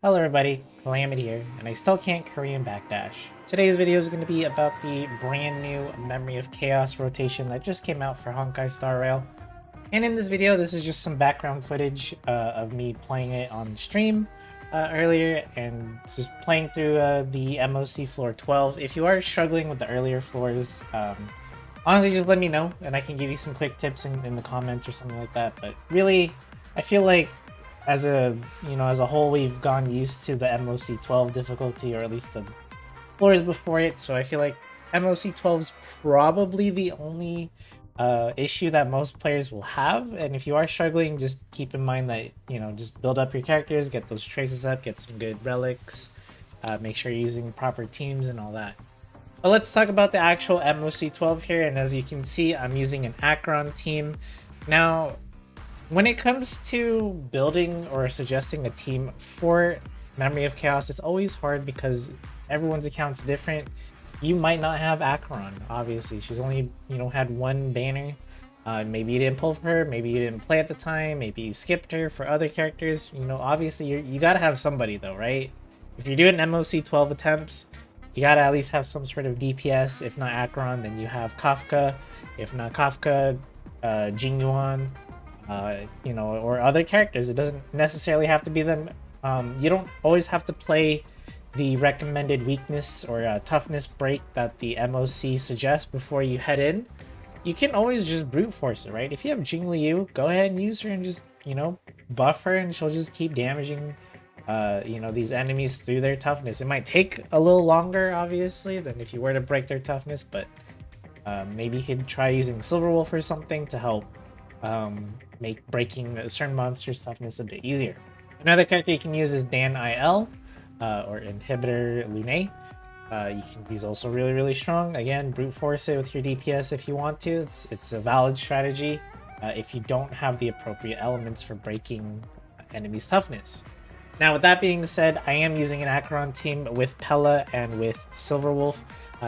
Hello everybody, Calamity here, and I still can't Korean backdash. Today's video is going to be about the brand new Memory of Chaos rotation that just came out for Honkai Star Rail. And in this video, this is just some background footage of me playing it on stream earlier, and just playing through the MOC floor 12. If you are struggling with the earlier floors, honestly just let me know, and I can give you some quick tips in the comments or something like that. But really, I feel like as a whole, we've gone used to the MOC 12 difficulty, or at least the floors before it. So I feel like MOC 12 is probably the only issue that most players will have. And if you are struggling, just keep in mind that just build up your characters, get those traces up, get some good relics, make sure you're using proper teams and all that. But let's talk about the actual MOC 12 here. And as you can see, I'm using an Acheron team. Now, when it comes to building or suggesting a team for Memory of Chaos, it's always hard because everyone's account's different. You might not have Acheron, obviously. She's only, had one banner. Maybe you didn't pull for her, maybe you didn't play at the time, maybe you skipped her for other characters. Obviously you gotta have somebody though, right? If you're doing MOC 12 attempts, you gotta at least have some sort of DPS. If not Acheron, then you have Kafka. If not Kafka, Jingyuan. Or other characters. It doesn't necessarily have to be them. You don't always have to play the recommended weakness or toughness break that the MOC suggests before you head in. You can always just brute force it, right? If you have Jingliu, go ahead and use her and just, buff her, and she'll just keep damaging, these enemies through their toughness. It might take a little longer, obviously, than if you were to break their toughness, but maybe you could try using Silverwolf or something to help make breaking certain monsters' toughness a bit easier. Another character you can use is Dan IL, or Inhibitor Lune. He's also really strong. Again, brute force it with your DPS if you want to. It's a valid strategy if you don't have the appropriate elements for breaking enemies' toughness. Now, with that being said, I am using an Acheron team with Pella and with Silverwolf.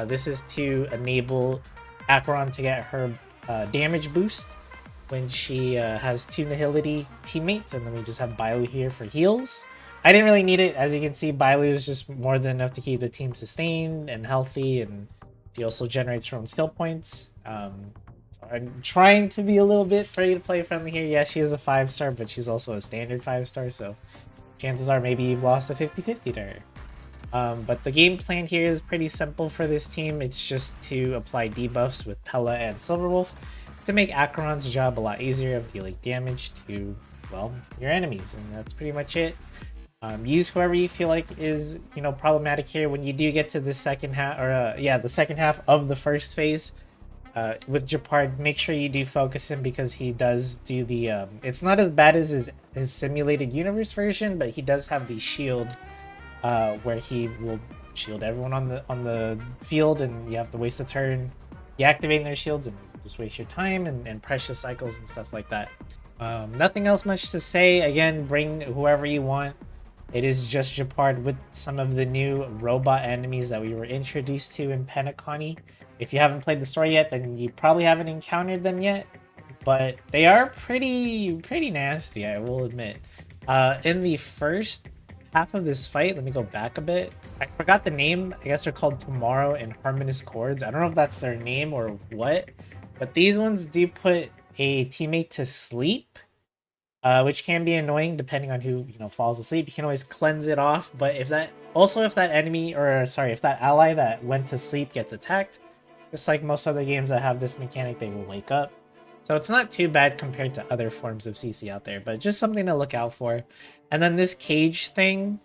This is to enable Acheron to get her damage boost when she has 2 Nihility teammates, and then we just have Bailu here for heals. I didn't really need it. As you can see, Bailu is just more than enough to keep the team sustained and healthy, and she also generates her own skill points. So I'm trying to be a little bit free to play friendly here. Yeah, she is a 5-star, but she's also a standard 5-star, so chances are maybe you've lost a 50-50 to her. But the game plan here is pretty simple for this team. It's just to apply debuffs with Pella and Silverwolf to make Acheron's job a lot easier of dealing damage to, well, your enemies, and that's pretty much it. Use whoever you feel like is, problematic here. When you do get to the second half, or the second half of the first phase, with Japard, make sure you do focus him, because he does do the, it's not as bad as his simulated universe version, but he does have the shield, where he will shield everyone on the field, and you have to waste a turn deactivating their shields, and just waste your time and precious cycles and stuff like that. Nothing else much to say. Again, bring whoever you want. It is just Japard with some of the new robot enemies that we were introduced to in Penacony. If you haven't played the story yet, then you probably haven't encountered them yet, but they are pretty nasty, I will admit. In the first half of this fight, let me go back a bit. I forgot the name. I guess they're called Tomorrow and Harmonious Chords. I don't know if that's their name or what, but these ones do put a teammate to sleep, which can be annoying depending on who falls asleep. You can always cleanse it off, but if that enemy, or sorry, if that ally that went to sleep gets attacked, just like most other games that have this mechanic, they will wake up. So it's not too bad compared to other forms of CC out there, but just something to look out for. And then this cage thing,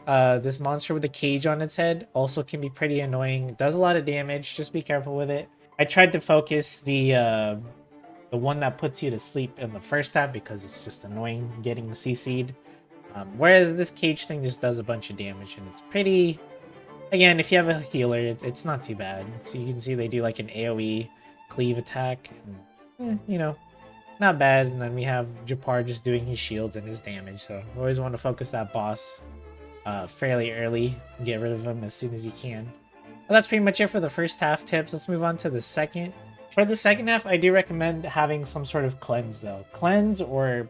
this monster with a cage on its head, also can be pretty annoying. It does a lot of damage. Just be careful with it. I tried to focus the one that puts you to sleep in the first half, because it's just annoying getting CC'd. Whereas this cage thing just does a bunch of damage, and it's pretty... Again, if you have a healer, it's not too bad. So you can see they do like an AoE cleave attack. And, not bad. And then we have Japar just doing his shields and his damage. So always want to focus that boss fairly early. Get rid of him as soon as you can. Well, that's pretty much it for the first half tips. Let's move on to the second. For the second half, I do recommend having some sort of cleanse, though. Cleanse, or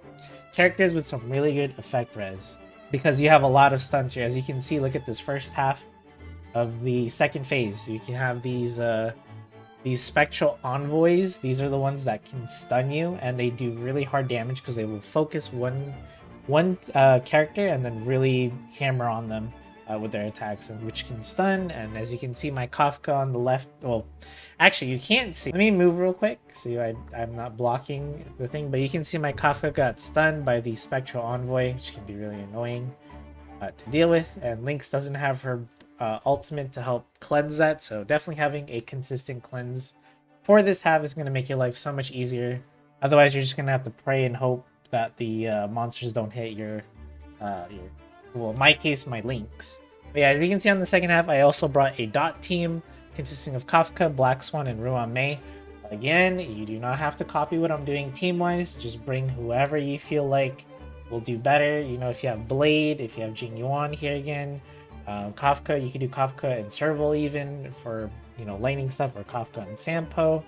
characters with some really good effect res. because you have a lot of stuns here. As you can see, look at this first half of the second phase. You can have these spectral envoys. These are the ones that can stun you, and they do really hard damage because they will focus one character and then really hammer on them with their attacks, and which can stun. And as you can see, my Kafka on the left, well, actually you can't see. Let me move real quick so I'm not blocking the thing, but you can see my Kafka got stunned by the spectral envoy, which can be really annoying to deal with. And Lynx doesn't have her ultimate to help cleanse that, so definitely having a consistent cleanse for this half is going to make your life so much easier. Otherwise, you're just going to have to pray and hope that the monsters don't hit your well, in my case, my Lynx. But yeah, as you can see on the second half, I also brought a dot team consisting of Kafka, Black Swan, and Ruan Mei. Again, you do not have to copy what I'm doing team-wise. Just bring whoever you feel like will do better. You know, if you have Blade, if you have Jing Yuan here again, Kafka, you can do Kafka and Serval even for, you know, lightning stuff, or Kafka and Sampo.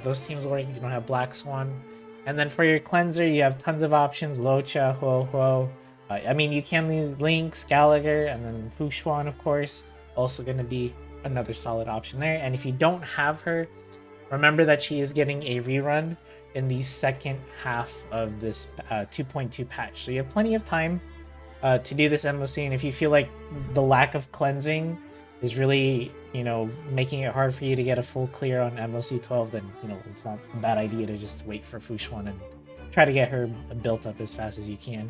Those teams work if you don't have Black Swan. And then for your cleanser, you have tons of options. Locha, Huo Huo. I mean, you can use Lynx, Gallagher, and then Fu Xuan, of course. Also going to be another solid option there. And if you don't have her, remember that she is getting a rerun in the second half of this 2.2 patch. So you have plenty of time to do this MOC. And if you feel like the lack of cleansing is really, you know, making it hard for you to get a full clear on MOC 12, then, you know, it's not a bad idea to just wait for Fu Xuan and try to get her built up as fast as you can.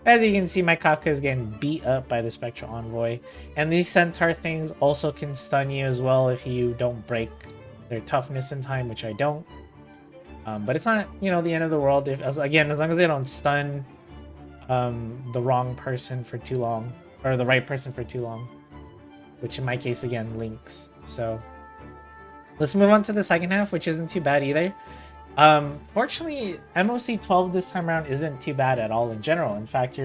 As you can see, my Kafka is getting beat up by the Spectral Envoy. And these Centaur things also can stun you as well if you don't break their toughness in time, which I don't. But it's not, you know, the end of the world. Again, as long as they don't stun the wrong person for too long, or the right person for too long. Which in my case, again, Lynx. So let's move on to the second half, which isn't too bad either. Fortunately, MOC 12 this time around isn't too bad at all in general. In fact,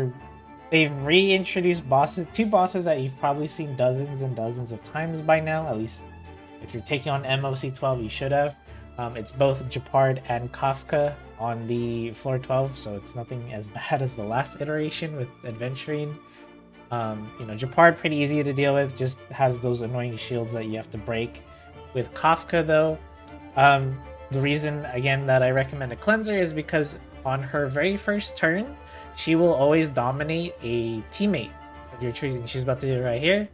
they've reintroduced two bosses that you've probably seen dozens and dozens of times by now. At least if you're taking on MOC 12, you should have. It's both Japard and Kafka on the floor 12, so it's nothing as bad as the last iteration with Adventuring. You know, Japard pretty easy to deal with, just has those annoying shields that you have to break. With Kafka though, the reason again that I recommend a cleanser is because on her very first turn, she will always dominate a teammate of your choosing. She's about to do it right here,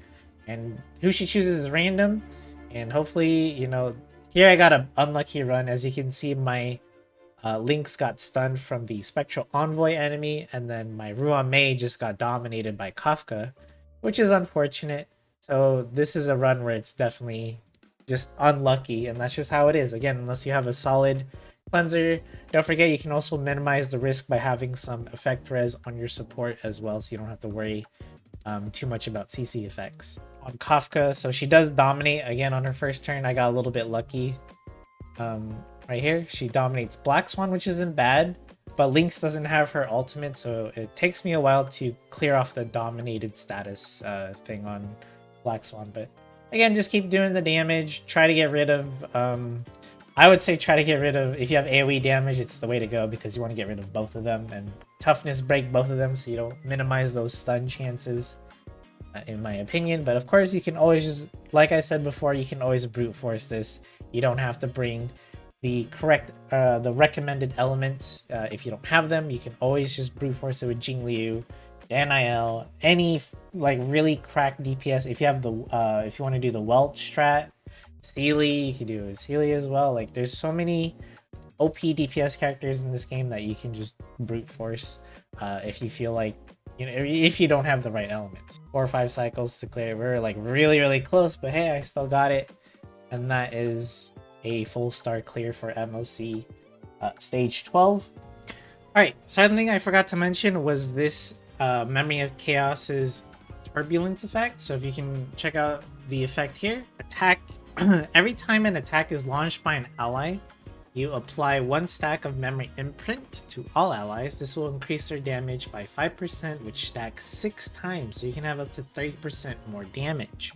and who she chooses is random. And hopefully, you know, here I got an unlucky run. As you can see, my Lynx got stunned from the Spectral Envoy enemy, and then my Ruan Mei just got dominated by Kafka, which is unfortunate. So this is a run where it's definitely just unlucky, and that's just how it is. Again, unless you have a solid cleanser, don't forget you can also minimize the risk by having some effect res on your support as well, so you don't have to worry too much about CC effects. On Kafka, so she does dominate again on her first turn. I got a little bit lucky. Right here, she dominates Black Swan, which isn't bad, but Lynx doesn't have her ultimate, so it takes me a while to clear off the dominated status thing on Black Swan. But again, just keep doing the damage. Try to get rid of, I would say try to get rid of, if you have AoE damage, it's the way to go because you want to get rid of both of them, and toughness break both of them so you don't minimize those stun chances, in my opinion. But of course, you can always just, like I said before, you can always brute force this. You don't have to bring the correct, the recommended elements. If you don't have them, you can always just brute force it with Jingliu, NIL, any like really cracked DPS. If you have the, if you want to do the Welch strat, Sealy, you can do it with Sealy as well. Like there's so many OP DPS characters in this game that you can just brute force if you feel like, you know, if you don't have the right elements. 4 or 5 cycles to clear. We're like really close, but hey, I still got it, and that is a full star clear for MOC stage 12. All right, so the thing I forgot to mention was this Memory of Chaos's Turbulence effect. So if you can check out the effect here, attack. Every time an attack is launched by an ally, you apply 1 stack of memory imprint to all allies. This will increase their damage by 5%, which stacks 6 times, so you can have up to 30% more damage.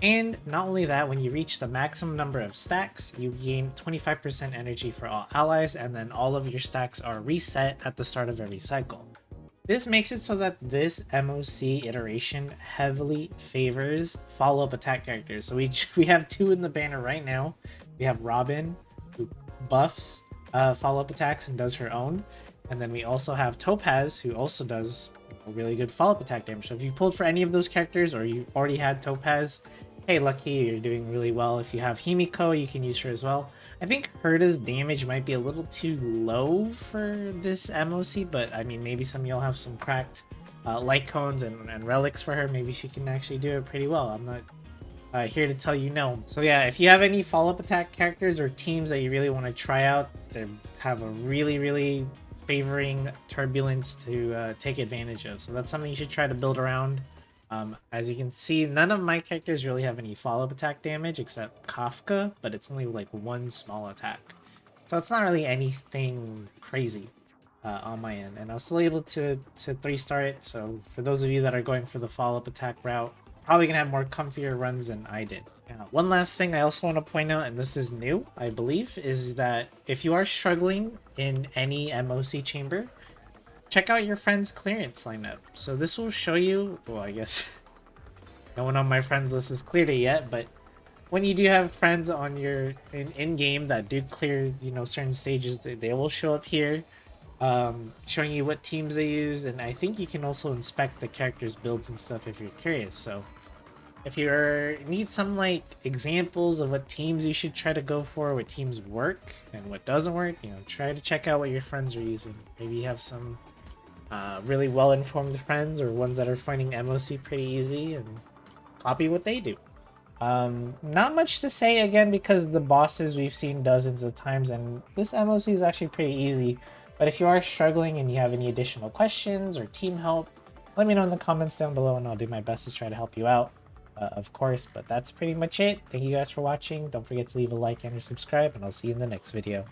And not only that, when you reach the maximum number of stacks, you gain 25% energy for all allies, and then all of your stacks are reset at the start of every cycle. This makes it so that this MOC iteration heavily favors follow-up attack characters. So we have two in the banner right now. We have Robin, who buffs follow-up attacks and does her own. And then we also have Topaz, who also does really good follow-up attack damage. So if you pulled for any of those characters or you already had Topaz, hey, lucky, you're doing really well. If you have Himiko, you can use her as well. I think Herta's damage might be a little too low for this MOC, but I mean, maybe some of y'all have some cracked light cones and relics for her. Maybe she can actually do it pretty well. I'm not here to tell you no. So yeah, if you have any follow-up attack characters or teams that you really want to try out, they have a really favoring Turbulence to take advantage of. So that's something you should try to build around. As you can see, none of my characters really have any follow-up attack damage except Kafka, but it's only like one small attack. So it's not really anything crazy on my end. And I was still able to 3-star it, so for those of you that are going for the follow-up attack route, probably gonna have more comfier runs than I did. One last thing I also want to point out, and this is new, I believe, is that if you are struggling in any MOC chamber, check out your friend's clearance lineup. So this will show you, well, I guess no one on my friends list has cleared it yet, but when you do have friends on your in-game that did clear, you know, certain stages, they will show up here, showing you what teams they use, and I think you can also inspect the characters' builds and stuff if you're curious. So if you need some like examples of what teams you should try to go for, what teams work and what doesn't work, you know, try to check out what your friends are using. Maybe you have some really well-informed friends or ones that are finding MOC pretty easy and copy what they do. Not much to say again because the bosses we've seen dozens of times and this MOC is actually pretty easy. But if you are struggling and you have any additional questions or team help, let me know in the comments down below and I'll do my best to try to help you out, of course. But that's pretty much it. Thank you guys for watching. Don't forget to leave a like and or subscribe, and I'll see you in the next video.